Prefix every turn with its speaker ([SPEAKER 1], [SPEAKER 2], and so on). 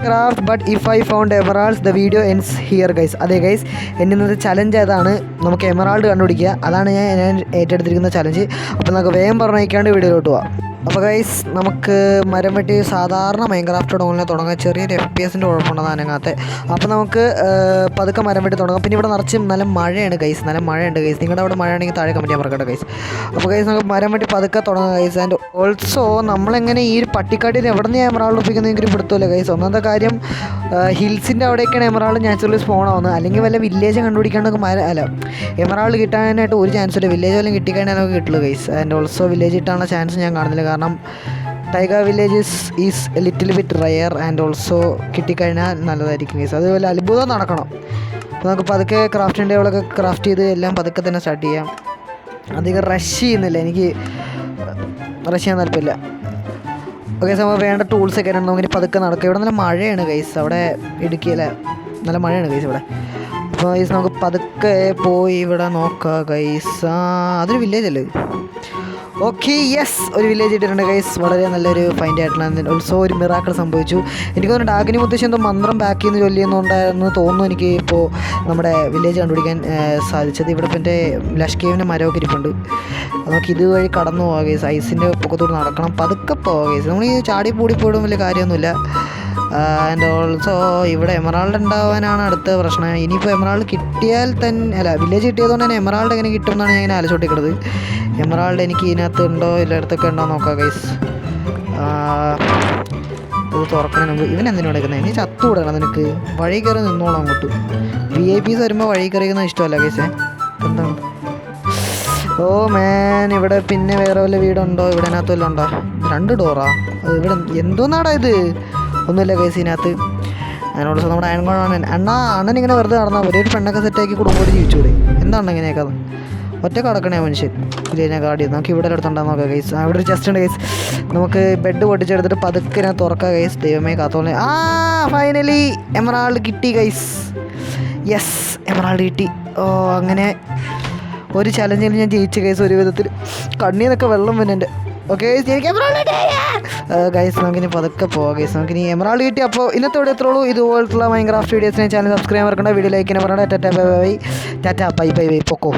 [SPEAKER 1] Craft but if I found emeralds the video ends here guys. അതെ guys, എൻ്റെ ഇന്നത്തെ challenge അതാണ്, നമുക്ക് എമറാൾഡ് കണ്ടുപിടിക്കുക. അതാണ് ഞാൻ ഏറ്റെടുത്തിരിക്കുന്ന ചലഞ്ച്. അപ്പോൾ നമുക്ക് വേഗം പറഞ്ഞേക്കാണ്ട് വീഡിയോയിലോട്ട് പോവാം. അപ്പോൾ ഗൈസ്, നമുക്ക് മരം വെട്ടി സാധാരണ മൈൻക്രാഫ്റ്റ് തുടങ്ങാൻ ചെറിയൊരു FPS കുഴപ്പമുണ്ടെന്ന് അനങ്ങാത്ത. അപ്പോൾ നമുക്ക് പതുക്കെ മരം വെട്ടി തുടങ്ങാം. പിന്നെ ഇവിടെ നിറച്ച് നല്ല മഴയാണ് ഗൈസ്, നല്ല മഴയുണ്ട് ഗൈസ്. നിങ്ങളുടെ അവിടെ മഴയാണെങ്കിൽ താഴെ കമൻറ്റ് ചെയ്യാൻ മറക്കട്ടെ ഗൈസ്. അപ്പോൾ ഗൈസ്, നമുക്ക് മരം വെട്ടി പതുക്കെ തുടങ്ങാം ഗൈസ്. ആൻഡ് ഓൾസോ നമ്മളെങ്ങനെ ഈ ഒരു പട്ടിക്കാട്ടിൽ എവിടെ നിന്ന് എമറാൾഡ് ഒപ്പിക്കുന്നതെങ്കിലും പിടുത്തമില്ല ഗൈസ്. ഒന്നാമത്തെ കാര്യം, ഹിൽസിൻ്റെ അവിടെയൊക്കെയാണ് എമറാൾഡ് നാച്ചുറലി സ്പോൺ ആവുന്നത്. അല്ലെങ്കിൽ വല്ല വില്ലേജ് കണ്ടുപിടിക്കാണ്ട് എമറാൾഡ് കിട്ടാനായിട്ട് ഒരു ചാൻസ് ഇല്ല. വില്ലേജ് വല്ലതും കിട്ടിക്കഴിഞ്ഞാൽ നമുക്ക് കിട്ടുള്ളൂ ഗൈസ്. ആൻഡ് ഓൾസോ വില്ലേജ് കിട്ടാനുള്ള ചാൻസ് ഞാൻ കാണുന്നില്ല. കാരണം tiger villages is A little bit rare. And also കിട്ടിക്കഴിഞ്ഞാൽ നല്ലതായിരിക്കും ഗൈസ്. അതുപോലെ അത്ഭുതം നടക്കണം. അപ്പോൾ നമുക്ക് പതുക്കെ ക്രാഫ്റ്റിംഗ് ടേബിളൊക്കെ ക്രാഫ്റ്റ് ചെയ്ത് എല്ലാം പതുക്കെ തന്നെ സ്റ്റാർട്ട് ചെയ്യാം. അധികം റഷ് ചെയ്യുന്നില്ല, എനിക്ക് റഷ് ചെയ്യാൻ താല്പര്യമില്ല. ഓക്കെ, നമുക്ക് വേണ്ട ടൂൾസൊക്കെ ആണ്. നമുക്ക് പതുക്കെ നടക്കുക. ഇവിടെ നല്ല മഴയാണ് ഗൈസ്, അവിടെ ഇടുക്കിയിലെ നല്ല മഴയാണ് ഗൈസ് ഇവിടെ. അപ്പോൾ ഗൈസ്, നമുക്ക് പതുക്കെ പോയി ഇവിടെ നോക്കാം ഗൈസ്. അതൊരു വില്ലേജ് അല്ലേ? ഓക്കെ, യെസ്, ഒരു വില്ലേജ് ഇട്ടിട്ടുണ്ട് ഗൈസ്. വളരെ നല്ലൊരു ഫൈൻഡ് ആയിട്ടുള്ള. ഓൾസോ ഒരു മിറാക്കിൾ സംഭവിച്ചു. എനിക്ക് തോന്നുന്നു ഡാഗിനി മുത്തശ്ശി എന്തോ മന്ത്രം ബാക്ക് ചെയ്യുന്ന ചൊല്ലിയെന്നുണ്ടായിരുന്നു തോന്നുന്നു. എനിക്ക് ഇപ്പോൾ നമ്മുടെ വില്ലേജ് കണ്ടുപിടിക്കാൻ സാധിച്ചത്. ഇവിടെ ഇപ്പോൾ എൻ്റെ ലഷ് കേവിൻ്റെ മരമൊക്കെ ഇരിപ്പുണ്ട്. നമുക്ക് ഇതുവഴി കടന്നു പോകാം ഗൈസ്. ഐസിൻ്റെ പൊക്കത്തോട് നടക്കണം, പതുക്കെ പോകാം ഗൈസ്. നമ്മൾ ഈ ചാടി പൂടി പോയിടും വലിയ കാര്യമൊന്നുമില്ല. ആൻഡ് ഓൾസോ ഇവിടെ എമറാൾഡ് ഉണ്ടാവാനാണ് അടുത്ത പ്രശ്നം. ഇനിയിപ്പോൾ എമറാൾഡ് കിട്ടിയാൽ തന്നെ, അല്ല, വില്ലേജ് കിട്ടിയതുകൊണ്ട് തന്നെ എമറാൾഡ് എങ്ങനെ കിട്ടുമെന്നാണ് ഞാൻ ഇങ്ങനെ ആലോചിച്ചോണ്ടിരിക്കുന്നത്. എമറാൾഡ് എനിക്ക് ഇതിനകത്ത് ഉണ്ടോ എല്ലായിടത്തൊക്കെ ഉണ്ടോ നോക്കാം ഗൈസ്. ഇത് തുറക്കണേ മുമ്പ് ഇവൻ എന്തിനു എടുക്കുന്നത്? ഇനി ചത്തു വിടണം നിനക്ക്. വഴി കയറി നിന്നോളാം അങ്ങോട്ട്. VIPs വരുമ്പോൾ വഴി കയറിക്കുന്ന ഇഷ്ടമല്ല ഗൈസേ. എന്താണ്? ഓ മാൻ, ഇവിടെ പിന്നെ വേറെ വല്ല വീടുണ്ടോ? ഇവിടെ അതിനകത്ത് വല്ലതും ഉണ്ടോ? 2 ഡോറാ? ഇവിടെ എന്തോന്നാടാ ഇത്? ഒന്നുമില്ല ഗൈസ് ഇതിനകത്ത്. അതിനോട് നമ്മുടെ അണ്ണൻ ഇങ്ങനെ വെറുതെ നടന്നാൽ പോലെ ഒരു പെണ്ണൊക്കെ സെറ്റാക്കി കുടുംബത്തോട് ജീവിച്ചൂടെ? എന്താണ് ഇങ്ങനെയൊക്കെ? ഒറ്റ കടക്കണേ മനുഷ്യൻ. ഇതിനെ കാർഡ് ചെയ്ത് നമുക്ക് ഇവിടെ അടുത്തുണ്ടാകുന്ന നോക്കാം ഗൈസ്. ഇവിടെ ഒരു ചെസ്റ്റ് ഉണ്ട് ഗൈസ്. നമുക്ക് ബെഡ് പൊട്ടിച്ചെടുത്തിട്ട് പതുക്കെ ഞാൻ തുറക്കാം ഗൈസ്. ദൈവമേ കാത്തോളെ. ഫൈനലി എമറാൾഡ് കിട്ടി ഗൈസ്. യെസ്, എമറാൾഡ് കിട്ടി. ഓ, അങ്ങനെ ഒരു ചലഞ്ചിൽ ഞാൻ ജയിച്ചു ഗൈസ്. ഒരു വിധത്തിൽ കണ്ണീന്നൊക്കെ വെള്ളം വരുന്നുണ്ട്. ഓക്കെ ഗൈസ്, നമുക്കിനി പതുക്കെ പോവാം ഗൈസ്. നമുക്കിനി എമറാൾഡ് കിട്ടി. അപ്പോൾ ഇന്നത്തെ വീഡിയോ എത്രയുള്ളൂ. ഇതുപോലത്തുള്ള മൈൻക്രാഫ്റ്റ് വീഡിയോസിനെ ചാനൽ സബ്സ്ക്രൈബ് മറക്കണ്ട. വീഡിയോ ലൈക്ക് ചെയ്യാൻ പറയണ്ട. Tata bye bye. Tata bye bye bye. പൊക്കോ.